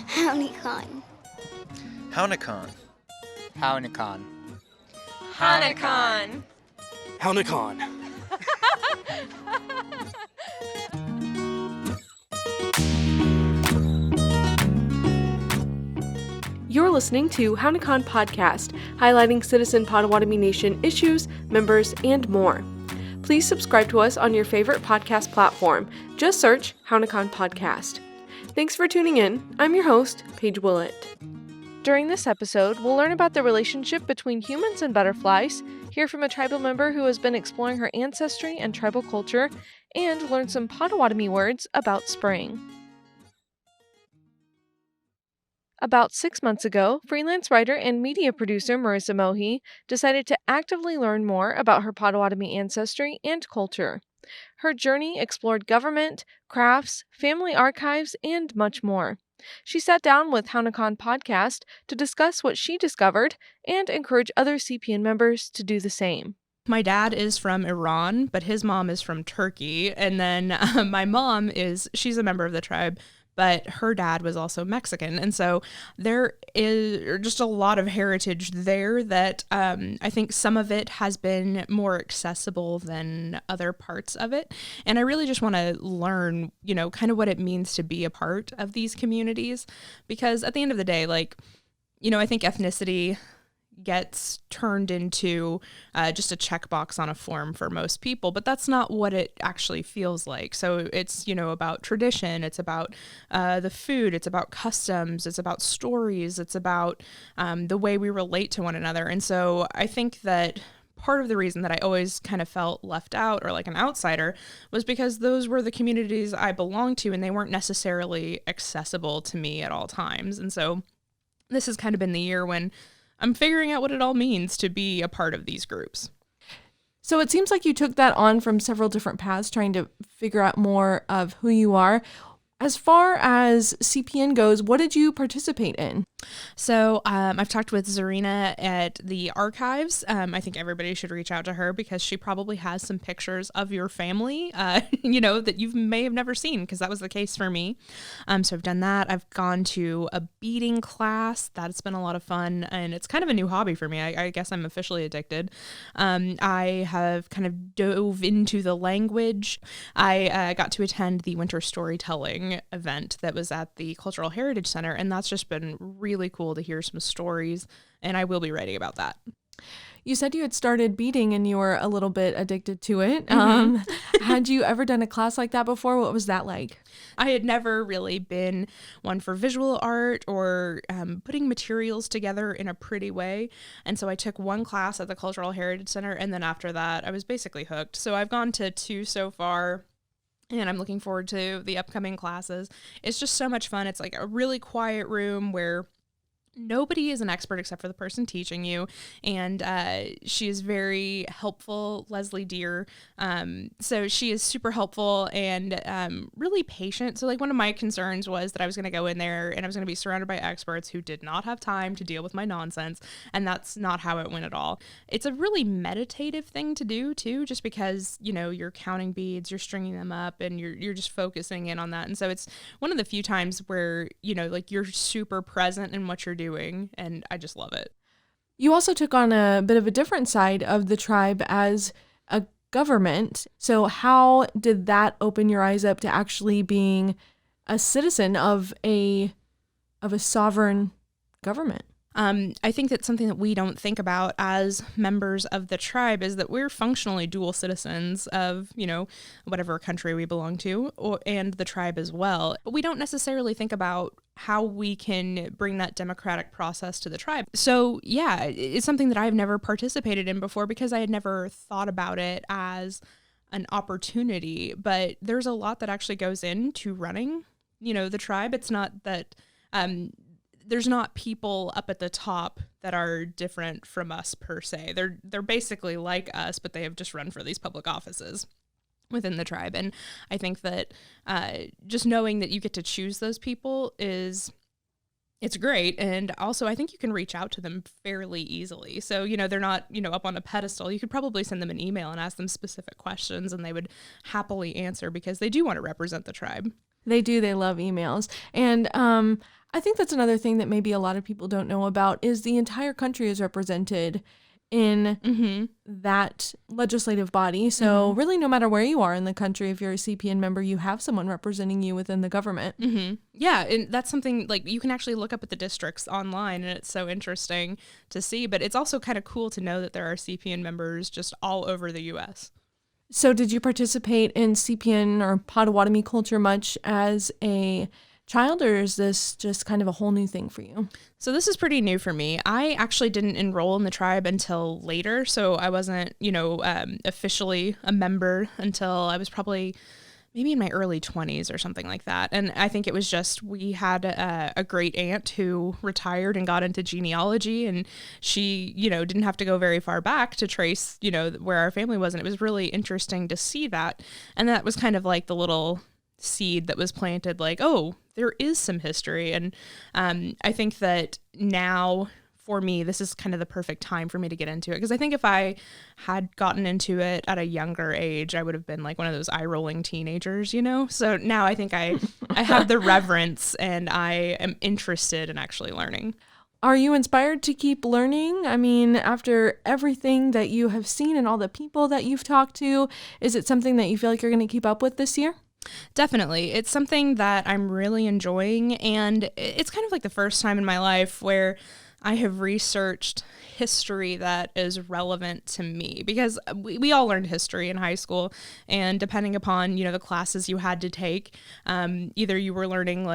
Hownikan. Hownikan. Hownikan. Hownikan. Hownikan. You're listening to Hownikan Podcast, highlighting citizen Potawatomi Nation issues, members, and more. Please subscribe to us on your favorite podcast platform. Just search Hownikan Podcast. Thanks for tuning in. I'm your host, Paige Willett. During this episode, we'll learn about the relationship between humans and butterflies, hear from a tribal member who has been exploring her ancestry and tribal culture, and learn some Potawatomi words about spring. About 6 months ago, freelance writer and media producer Marissa Mohi decided to actively learn more about her Potawatomi ancestry and culture. Her journey explored government, crafts, family archives, and much more. She sat down with Hownikan Podcast to discuss what she discovered and encourage other CPN members to do the same. My dad is from Iran, but his mom is from Turkey. And then my mom she's a member of the tribe, but her dad was also Mexican. And so there is just a lot of heritage there that I think some of it has been more accessible than other parts of it. And I really just want to learn, kind of what it means to be a part of these communities. Because at the end of the day, I think ethnicity gets turned into just a checkbox on a form for most people, but that's not what it actually feels like. So it's, about tradition, it's about the food, it's about customs, it's about stories, it's about the way we relate to one another. And so I think that part of the reason that I always kind of felt left out or like an outsider was because those were the communities I belonged to and they weren't necessarily accessible to me at all times. And so this has kind of been the year when I'm figuring out what it all means to be a part of these groups. So it seems like you took that on from several different paths, trying to figure out more of who you are. As far as CPN goes, what did you participate in? So I've talked with Zarina at the archives. I think everybody should reach out to her because she probably has some pictures of your family, that you may have never seen, because that was the case for me. So I've done that. I've gone to a beading class. That's been a lot of fun, and it's kind of a new hobby for me. I guess I'm officially addicted. I have kind of dove into the language. I got to attend the winter storytelling event that was at the Cultural Heritage Center, and that's just been really cool to hear some stories, and I will be writing about that. You said you had started beading and you were a little bit addicted to it. Mm-hmm. Had you ever done a class like that before? What was that like? I had never really been one for visual art or putting materials together in a pretty way. And so I took one class at the Cultural Heritage Center, and then after that, I was basically hooked. So I've gone to 2 so far, and I'm looking forward to the upcoming classes. It's just so much fun. It's like a really quiet room where nobody is an expert except for the person teaching you, and she is very helpful, Leslie Deer. So she is super helpful and really patient. So one of my concerns was that I was going to go in there and I was going to be surrounded by experts who did not have time to deal with my nonsense, and that's not how it went at all. It's a really meditative thing to do too, just because you're counting beads, you're stringing them up, and you're just focusing in on that. And so it's one of the few times where you're super present in what you're doing, and I just love it. You also took on a bit of a different side of the tribe as a government. So how did that open your eyes up to actually being a citizen of a sovereign government? I think that something that we don't think about as members of the tribe is that we're functionally dual citizens of, whatever country we belong to, and the tribe as well. But we don't necessarily think about how we can bring that democratic process to the tribe. So yeah, it's something that I've never participated in before because I had never thought about it as an opportunity. But there's a lot that actually goes into running, the tribe. It's not that there's not people up at the top that are different from us per se. They're basically like us, but they have just run for these public offices within the tribe. And I think that just knowing that you get to choose those people it's great. And also I think you can reach out to them fairly easily. So, they're not, up on a pedestal. You could probably send them an email and ask them specific questions and they would happily answer because they do want to represent the tribe. They do. They love emails. And I think that's another thing that maybe a lot of people don't know about is the entire country is represented in that legislative body. So really, no matter where you are in the country, if you're a CPN member, you have someone representing you within the government. Yeah, and that's something like you can actually look up at the districts online, and it's so interesting to see. But it's also kind of cool to know that there are CPN members just all over the U.S. So did you participate in CPN or Potawatomi culture much as a child, or is this just kind of a whole new thing for you? So this is pretty new for me. I actually didn't enroll in the tribe until later, so I wasn't, officially a member until I was probably maybe in my early 20s or something like that. And I think it was just we had a great aunt who retired and got into genealogy, and she, didn't have to go very far back to trace, where our family was. And it was really interesting to see that. And that was kind of like the little seed that was planted, like, oh, there is some history. And I think that now for me, this is kind of the perfect time for me to get into it, because I think if I had gotten into it at a younger age, I would have been like one of those eye-rolling teenagers, So now I think I have the reverence, and I am interested in actually learning. Are you inspired to keep learning? I mean, after everything that you have seen and all the people that you've talked to, is it something that you feel like you're going to keep up with this year? Definitely. It's something that I'm really enjoying, and it's kind of like the first time in my life where I have researched history that is relevant to me, because we all learned history in high school, and depending upon, the classes you had to take, either you were learning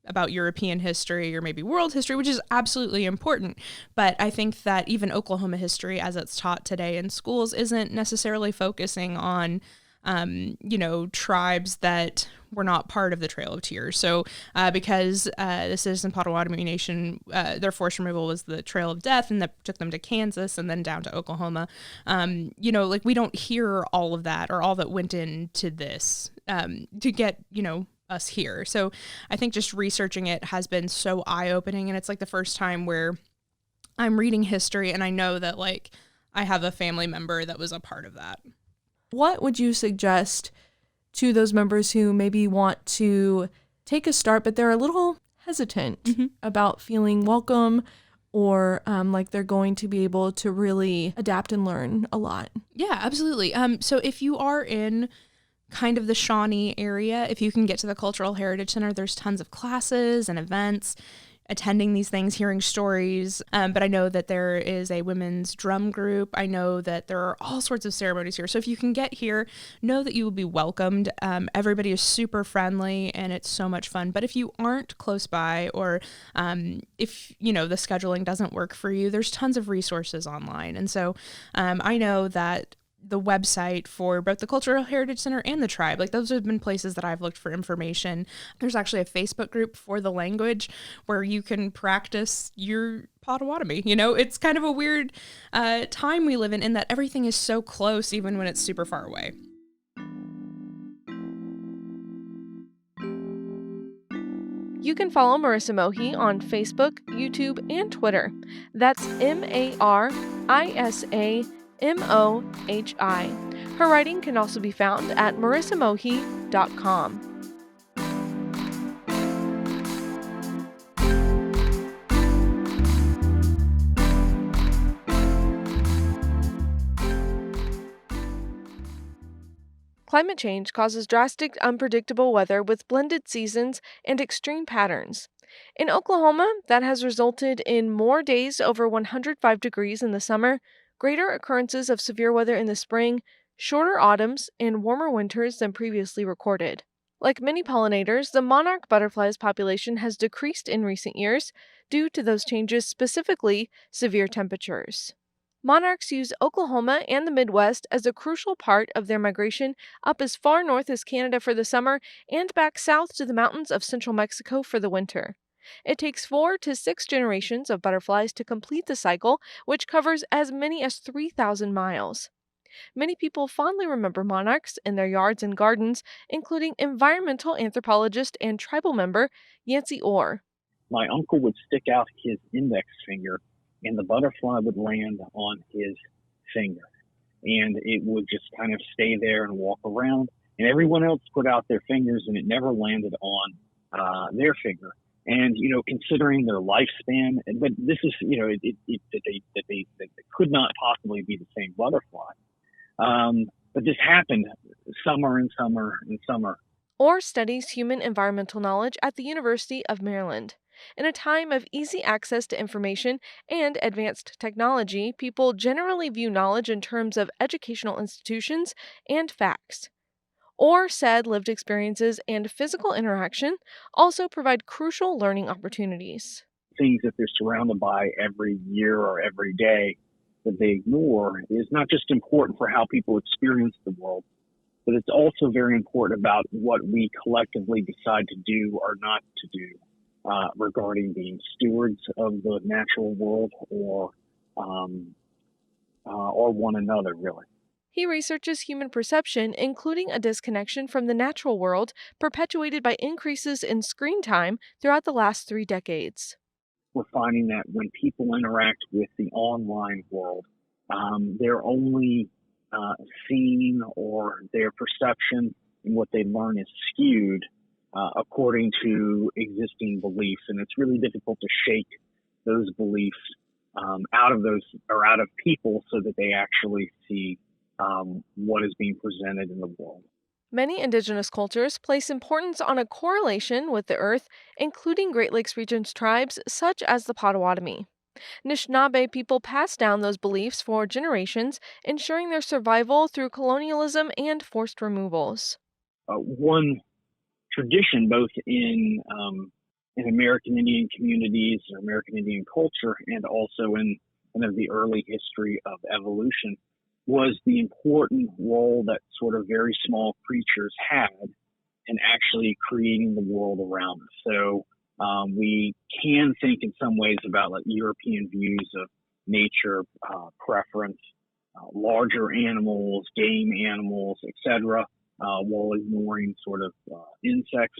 about European history or maybe world history, which is absolutely important. But I think that even Oklahoma history as it's taught today in schools isn't necessarily focusing on tribes that were not part of the Trail of Tears. So because the Citizen Potawatomi Nation, their forced removal was the Trail of Death, and that took them to Kansas and then down to Oklahoma. We don't hear all of that or all that went into this to get, us here. So I think just researching it has been so eye-opening, and it's like the first time where I'm reading history and I know that I have a family member that was a part of that. What would you suggest to those members who maybe want to take a start, but they're a little hesitant about feeling welcome or like they're going to be able to really adapt and learn a lot? Yeah, absolutely. So if you are in kind of the Shawnee area, if you can get to the Cultural Heritage Center, there's tons of classes and events, attending these things, hearing stories. But I know that there is a women's drum group. I know that there are all sorts of ceremonies here. So if you can get here, know that you will be welcomed. Everybody is super friendly, and it's so much fun. But if you aren't close by, or if, the scheduling doesn't work for you, there's tons of resources online. And so I know that the website for both the Cultural Heritage Center and the tribe, those have been places that I've looked for information. There's actually a Facebook group for the language where you can practice your Potawatomi. It's kind of a weird time we live in that everything is so close, even when it's super far away. You can follow Marissa Mohi on Facebook, YouTube, and Twitter. That's MARISA MOHI. Her writing can also be found at marissamohi.com. Climate change causes drastic, unpredictable weather with blended seasons and extreme patterns. In Oklahoma, that has resulted in more days over 105 degrees in the summer, greater occurrences of severe weather in the spring, shorter autumns, and warmer winters than previously recorded. Like many pollinators, the monarch butterfly's population has decreased in recent years due to those changes, specifically severe temperatures. Monarchs use Oklahoma and the Midwest as a crucial part of their migration up as far north as Canada for the summer and back south to the mountains of central Mexico for the winter. It takes 4 to 6 generations of butterflies to complete the cycle, which covers as many as 3,000 miles. Many people fondly remember monarchs in their yards and gardens, including environmental anthropologist and tribal member Yancey Orr. My uncle would stick out his index finger, and the butterfly would land on his finger. And it would just kind of stay there and walk around. And everyone else put out their fingers, and it never landed on their finger. And, considering their lifespan, but this is, that they could not possibly be the same butterfly. But this happened summer and summer and summer. Or studies human environmental knowledge at the University of Maryland. In a time of easy access to information and advanced technology, people generally view knowledge in terms of educational institutions and facts. Or said lived experiences and physical interaction also provide crucial learning opportunities. Things that they're surrounded by every year or every day that they ignore is not just important for how people experience the world, but it's also very important about what we collectively decide to do or not to do regarding being stewards of the natural world or one another, really. He researches human perception, including a disconnection from the natural world perpetuated by increases in screen time throughout the last 3 decades. We're finding that when people interact with the online world, they're only seen, or their perception and what they learn is skewed according to existing beliefs. And it's really difficult to shake those beliefs out of people so that they actually see what is being presented in the world. Many indigenous cultures place importance on a correlation with the earth, including Great Lakes region's tribes such as the Potawatomi. Anishinaabe people pass down those beliefs for generations, ensuring their survival through colonialism and forced removals. One tradition, both in American Indian communities, American Indian culture, and also in kind of the early history of evolution, was the important role that sort of very small creatures had in actually creating the world around us. So we can think in some ways about like European views of nature, preference, larger animals, game animals, etc., while ignoring sort of insects.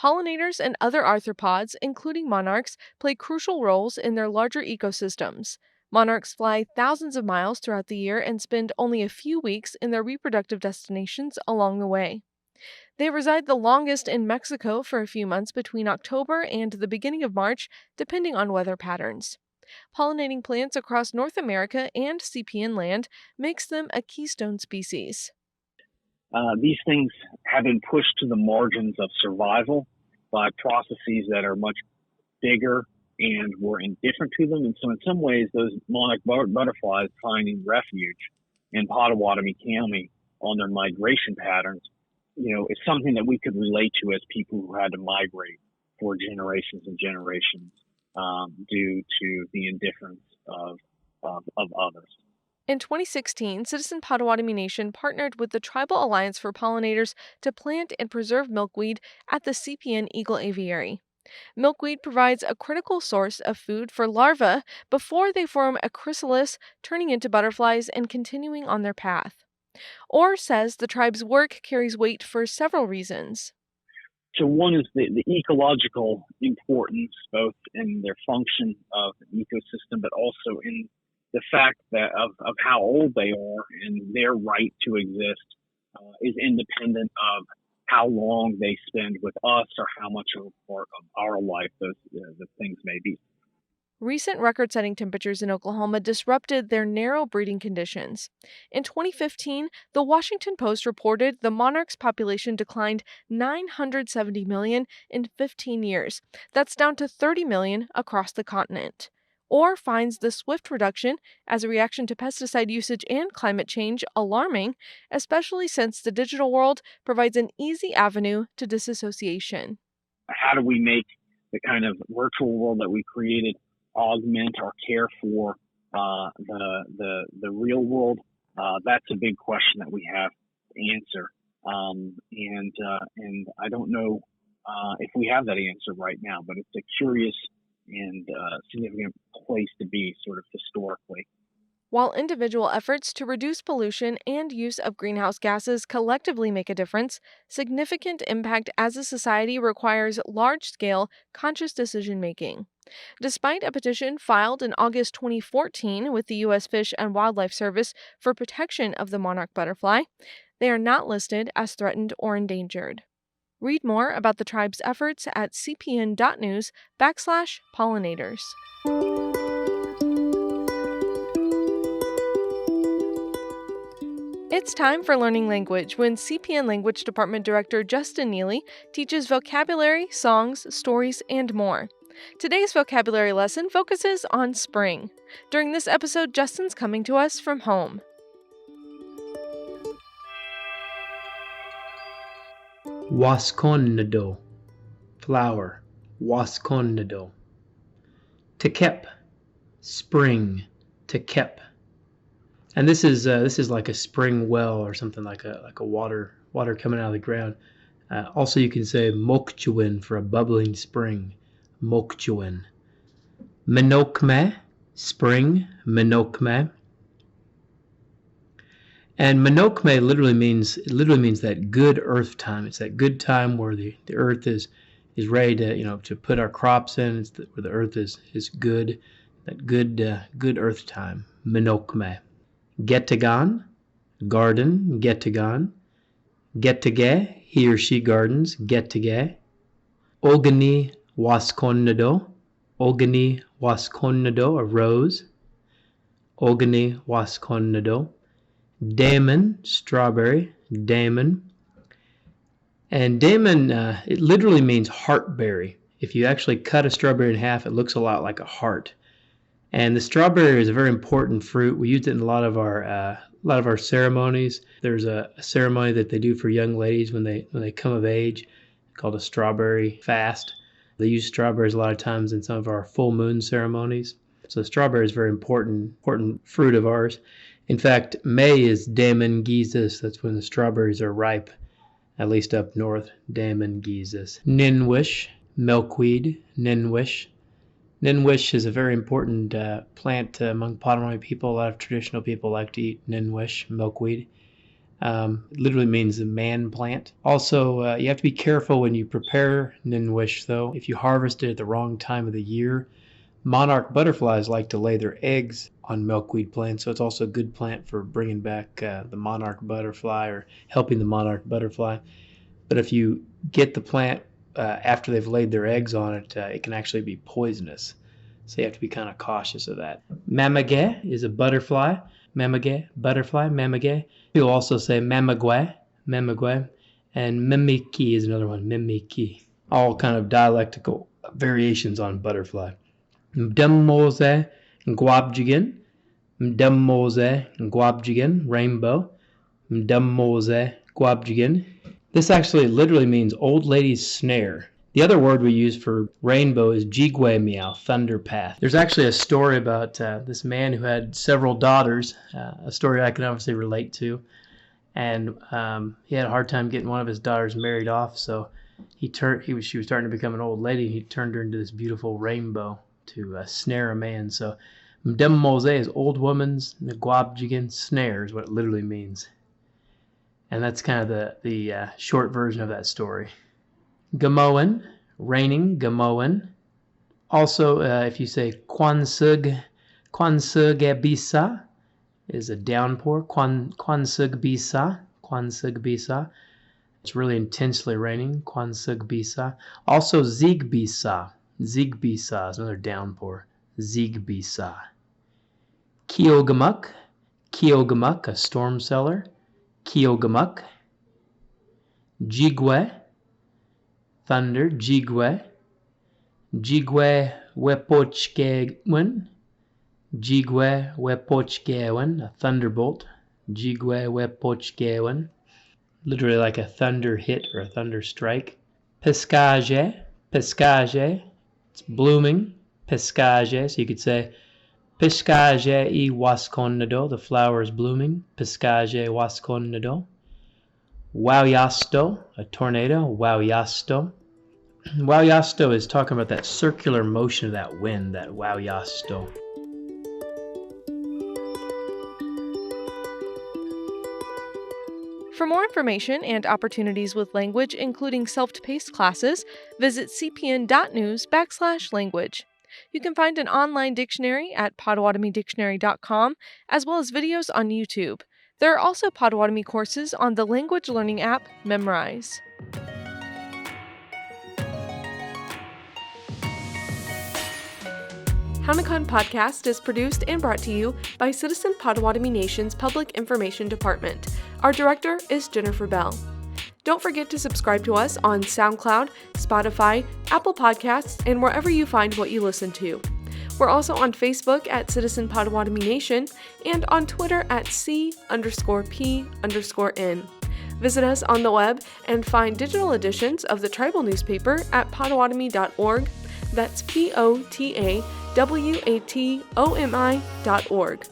Pollinators and other arthropods, including monarchs, play crucial roles in their larger ecosystems. Monarchs fly thousands of miles throughout the year and spend only a few weeks in their reproductive destinations along the way. They reside the longest in Mexico for a few months between October and the beginning of March, depending on weather patterns. Pollinating plants across North America and CPN land makes them a keystone species. These things have been pushed to the margins of survival by processes that are much bigger and were indifferent to them. And so in some ways, those monarch butterflies finding refuge in Potawatomi County on their migration patterns, is something that we could relate to as people who had to migrate for generations and generations due to the indifference of others. In 2016, Citizen Potawatomi Nation partnered with the Tribal Alliance for Pollinators to plant and preserve milkweed at the CPN Eagle Aviary. Milkweed provides a critical source of food for larvae before they form a chrysalis, turning into butterflies and continuing on their path. Orr says the tribe's work carries weight for several reasons. So one is the ecological importance, both in their function of the ecosystem, but also in the fact that of how old they are, and their right to exist is independent of how long they spend with us or how much of our life those the things may be. Recent record-setting temperatures in Oklahoma disrupted their narrow breeding conditions. In 2015, the Washington Post reported the monarch's population declined 970 million in 15 years. That's down to 30 million across the continent. Orr finds the swift reduction as a reaction to pesticide usage and climate change alarming, especially since the digital world provides an easy avenue to disassociation. How do we make the kind of virtual world that we created augment or care for the real world? That's a big question that we have to answer, and I don't know if we have that answer right now, but it's a curious and significant place to be, sort of historically. While individual efforts to reduce pollution and use of greenhouse gases collectively make a difference, significant impact as a society requires large-scale, conscious decision-making. Despite a petition filed in August 2014 with the U.S. Fish and Wildlife Service for protection of the monarch butterfly, they are not listed as threatened or endangered. Read more about the tribe's efforts at cpn.news/pollinators. It's time for Learning Language when CPN Language Department Director Justin Neely teaches vocabulary, songs, stories, and more. Today's vocabulary lesson focuses on spring. During this episode, Justin's coming to us from home. Waskonado, flower, waskonado. Tekep, spring, tekep. And this is like a spring well or something like a water coming out of the ground. Also, you can say mokchuin for a bubbling spring, mokchuin. Menokme, spring, menokme. And menokme literally means that good earth time. It's that good time where the earth is ready to put our crops in. It's where the earth is good, that good earth time. Menokme. Getagan, garden, getagan. Getage, he or she gardens, getage. Ogani waskonado, ogani waskonado, a rose. Ogani waskonado. Daemon, strawberry, daemon. And daemon, it literally means heartberry. If you actually cut a strawberry in half, it looks a lot like a heart. And the strawberry is a very important fruit. We use it in a lot of our ceremonies. There's a ceremony that they do for young ladies when they come of age called a strawberry fast. They use strawberries a lot of times in some of our full moon ceremonies. So strawberry is a very important fruit of ours. In fact, May is Damen Gizis. That's when the strawberries are ripe, at least up north. Damen Gizis. Ninwish, milkweed, ninwish. Ninwish is a very important plant among Potawatomi people. A lot of traditional people like to eat ninwish, milkweed. It literally means a man plant. Also, you have to be careful when you prepare ninwish, though. If you harvest it at the wrong time of the year, monarch butterflies like to lay their eggs on milkweed plants, so it's also a good plant for bringing back the monarch butterfly or helping the monarch butterfly. But if you get the plant after they've laid their eggs on it, it can actually be poisonous. So you have to be kind of cautious of that. Mamage is a butterfly. Mamage, butterfly, mamage. People also say mamagwe, mamagwe. And mimiki is another one, mimiki. All kind of dialectical variations on butterfly. Mdemmose, Ngwabjigan. Mdemmose, Ngwabjigan, rainbow. Mdemmose, Ngwabjigan. This actually literally means old lady's snare. The other word we use for rainbow is jigwe meow, thunder path. There's actually a story about this man who had several daughters, a story I can obviously relate to. And he had a hard time getting one of his daughters married off, so she was starting to become an old lady. He turned her into this beautiful rainbow to snare a man. So Mdemmose is old woman's, Ngwabjigan snare is what it literally means. And that's kind of the short version of that story. Gamoan, raining, Gamoan. Also, if you say Kwansug Bisa is a downpour. Kwansug Bisa. It's really intensely raining. Kwansug Bisa. Also, Zigbisa. Zigbisa is another downpour. Zigbisa. Kiogamuk, a storm cellar. Kiogamuk. Jigwe, thunder, jigwe. Jigwe wepochkewen. Jigwe wepochkewen, a thunderbolt. Jigwe wepochkewen. Literally like a thunder hit or a thunder strike. Pescage, it's blooming. Pescage, so you could say Pescage y wasconado, the flower is blooming. Pescage wasconado. Wowyasto, a tornado. Wowyasto. Wowyasto is talking about that circular motion of that wind, that wowyasto. For more information and opportunities with language, including self-paced classes, visit cpn.news/language. You can find an online dictionary at potawatomidictionary.com, as well as videos on YouTube. There are also Potawatomi courses on the language learning app Memrise. Hownikan Podcast is produced and brought to you by Citizen Potawatomi Nation's Public Information Department. Our director is Jennifer Bell. Don't forget to subscribe to us on SoundCloud, Spotify, Apple Podcasts, and wherever you find what you listen to. We're also on Facebook at Citizen Potawatomi Nation and on Twitter at C_P_N. Visit us on the web and find digital editions of the tribal newspaper at potawatomi.org. That's POTAWATOMI.org.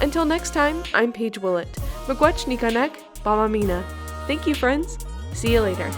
Until next time, I'm Paige Willett. Miigwech Nikanek, Bamamina. Thank you, friends. See you later.